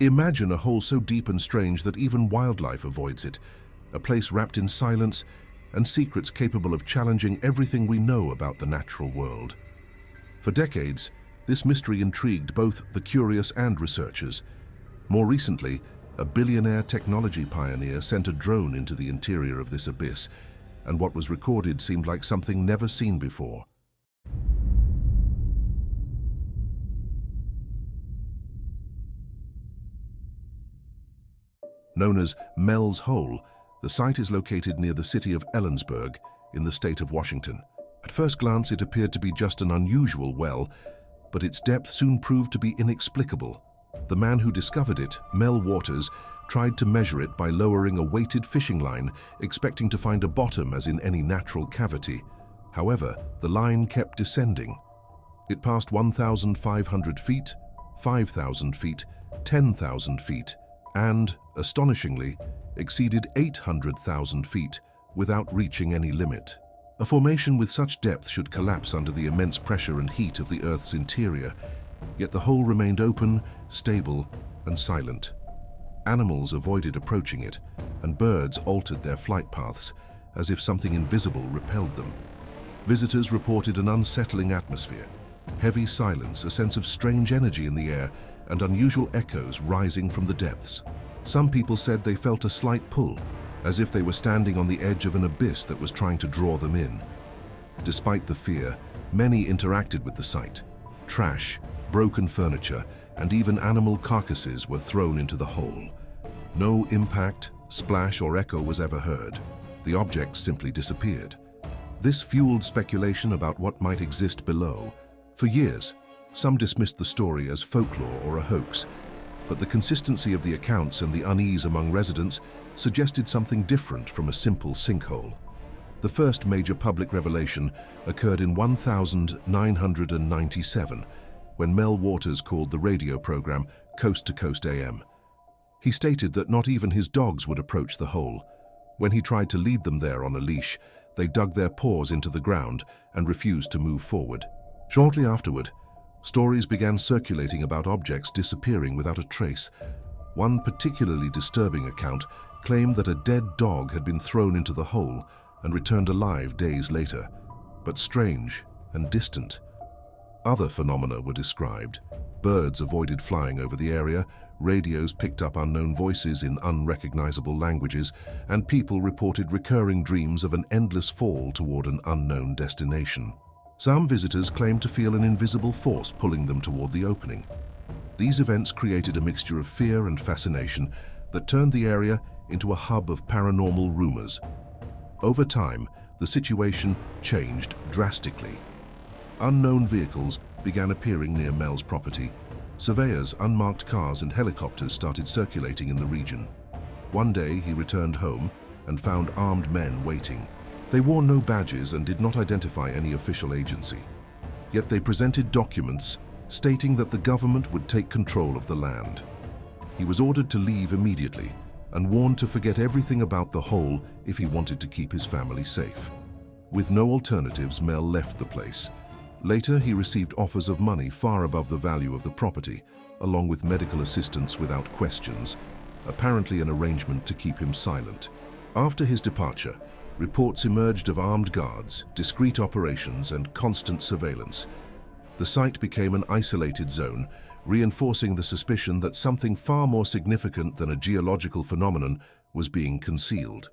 Imagine a hole so deep and strange that even wildlife avoids it, a place wrapped in silence and secrets capable of challenging everything we know about the natural world. For decades, this mystery intrigued both the curious and researchers. More recently, a billionaire technology pioneer sent a drone into the interior of this abyss, and what was recorded seemed like something never seen before. Known as Mel's Hole, the site is located near the city of Ellensburg in the state of Washington. At first glance, it appeared to be just an unusual well, but its depth soon proved to be inexplicable. The man who discovered it, Mel Waters, tried to measure it by lowering a weighted fishing line, expecting to find a bottom as in any natural cavity. However, the line kept descending. It passed 1,500 feet, 5,000 feet, 10,000 feet, and, astonishingly, exceeded 800,000 feet without reaching any limit. A formation with such depth should collapse under the immense pressure and heat of the Earth's interior, yet the hole remained open, stable, and silent. Animals avoided approaching it, and birds altered their flight paths, as if something invisible repelled them. Visitors reported an unsettling atmosphere, heavy silence, a sense of strange energy in the air, and unusual echoes rising from the depths. Some people said they felt a slight pull, as if they were standing on the edge of an abyss that was trying to draw them in. Despite the fear, many interacted with the site. Trash, broken furniture, and even animal carcasses were thrown into the hole. No impact, splash, or echo was ever heard. The objects simply disappeared. This fueled speculation about what might exist below. For years, some dismissed the story as folklore or a hoax, but the consistency of the accounts and the unease among residents suggested something different from a simple sinkhole. The first major public revelation occurred in 1997, when Mel Waters called the radio program Coast to Coast AM. He stated that not even his dogs would approach the hole. When he tried to lead them there on a leash, they dug their paws into the ground and refused to move forward. Shortly afterward, stories began circulating about objects disappearing without a trace. One particularly disturbing account claimed that a dead dog had been thrown into the hole and returned alive days later, but strange and distant. Other phenomena were described. Birds avoided flying over the area, radios picked up unknown voices in unrecognizable languages, and people reported recurring dreams of an endless fall toward an unknown destination. Some visitors claimed to feel an invisible force pulling them toward the opening. These events created a mixture of fear and fascination that turned the area into a hub of paranormal rumors. Over time, the situation changed drastically. Unknown vehicles began appearing near Mel's property. Surveyors, unmarked cars, and helicopters started circulating in the region. One day, he returned home and found armed men waiting. They wore no badges and did not identify any official agency. Yet they presented documents stating that the government would take control of the land. He was ordered to leave immediately and warned to forget everything about the hole if he wanted to keep his family safe. With no alternatives, Mel left the place. Later, he received offers of money far above the value of the property, along with medical assistance without questions, apparently an arrangement to keep him silent. After his departure, reports emerged of armed guards, discreet operations, and constant surveillance. The site became an isolated zone, reinforcing the suspicion that something far more significant than a geological phenomenon was being concealed.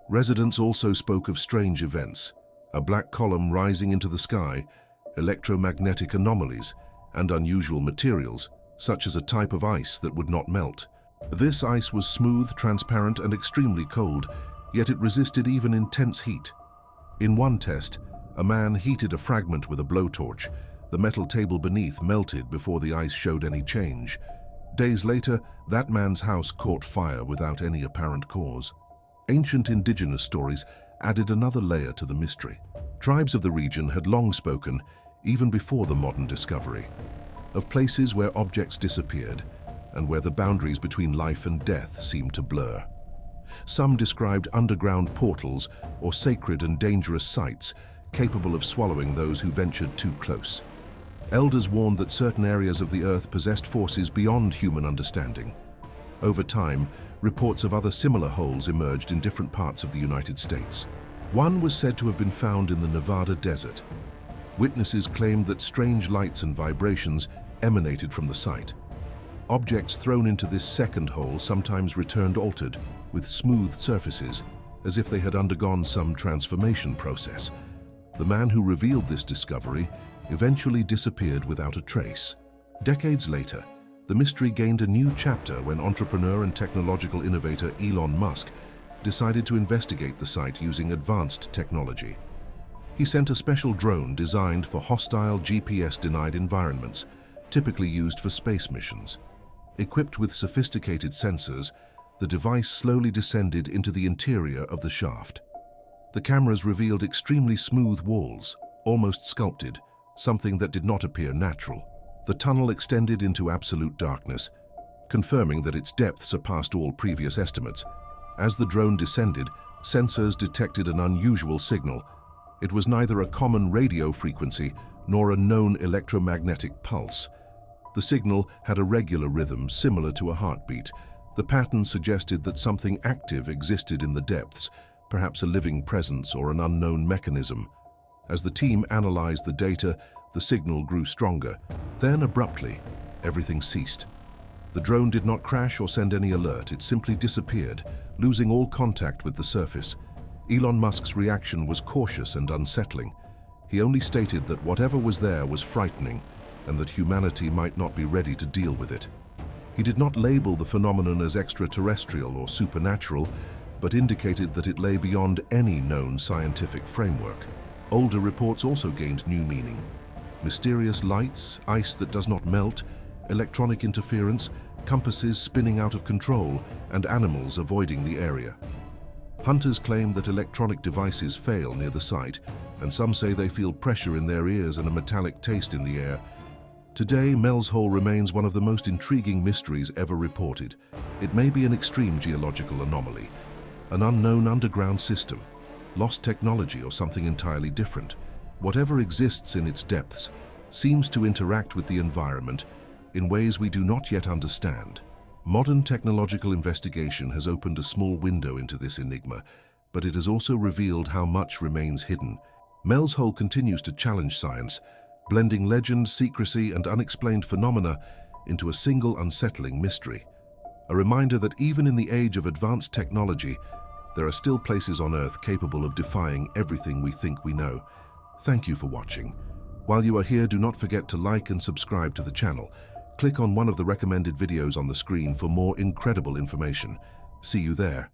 Residents also spoke of strange events: a black column rising into the sky, electromagnetic anomalies, and unusual materials, such as a type of ice that would not melt. This ice was smooth, transparent, and extremely cold, yet it resisted even intense heat. In one test, a man heated a fragment with a blowtorch. The metal table beneath melted before the ice showed any change. Days later, that man's house caught fire without any apparent cause. Ancient indigenous stories added another layer to the mystery. Tribes of the region had long spoken, even before the modern discovery, of places where objects disappeared and where the boundaries between life and death seemed to blur. Some described underground portals or sacred and dangerous sites capable of swallowing those who ventured too close. Elders warned that certain areas of the Earth possessed forces beyond human understanding. Over time, reports of other similar holes emerged in different parts of the United States. One was said to have been found in the Nevada desert. Witnesses claimed that strange lights and vibrations emanated from the site. Objects thrown into this second hole sometimes returned altered, with smooth surfaces, as if they had undergone some transformation process. The man who revealed this discovery eventually disappeared without a trace. Decades later, the mystery gained a new chapter when entrepreneur and technological innovator Elon Musk decided to investigate the site using advanced technology. He sent a special drone designed for hostile GPS-denied environments, typically used for space missions. Equipped with sophisticated sensors, the device slowly descended into the interior of the shaft. The cameras revealed extremely smooth walls, almost sculpted, something that did not appear natural. The tunnel extended into absolute darkness, confirming that its depth surpassed all previous estimates. As the drone descended, sensors detected an unusual signal. It was neither a common radio frequency nor a known electromagnetic pulse. The signal had a regular rhythm similar to a heartbeat. The pattern suggested that something active existed in the depths, perhaps a living presence or an unknown mechanism. As the team analyzed the data, the signal grew stronger. Then, abruptly, everything ceased. The drone did not crash or send any alert. It simply disappeared, losing all contact with the surface. Elon Musk's reaction was cautious and unsettling. He only stated that whatever was there was frightening, and that humanity might not be ready to deal with it. He did not label the phenomenon as extraterrestrial or supernatural, but indicated that it lay beyond any known scientific framework. Older reports also gained new meaning. Mysterious lights, ice that does not melt, electronic interference, compasses spinning out of control, and animals avoiding the area. Hunters claim that electronic devices fail near the site, and some say they feel pressure in their ears and a metallic taste in the air. Today, Mel's Hole remains one of the most intriguing mysteries ever reported. It may be an extreme geological anomaly, an unknown underground system, lost technology, or something entirely different. Whatever exists in its depths seems to interact with the environment in ways we do not yet understand. Modern technological investigation has opened a small window into this enigma, but it has also revealed how much remains hidden. Mel's Hole continues to challenge science, blending legend, secrecy, and unexplained phenomena into a single unsettling mystery. A reminder that even in the age of advanced technology, there are still places on Earth capable of defying everything we think we know. Thank you for watching. While you are here, do not forget to like and subscribe to the channel. Click on one of the recommended videos on the screen for more incredible information. See you there.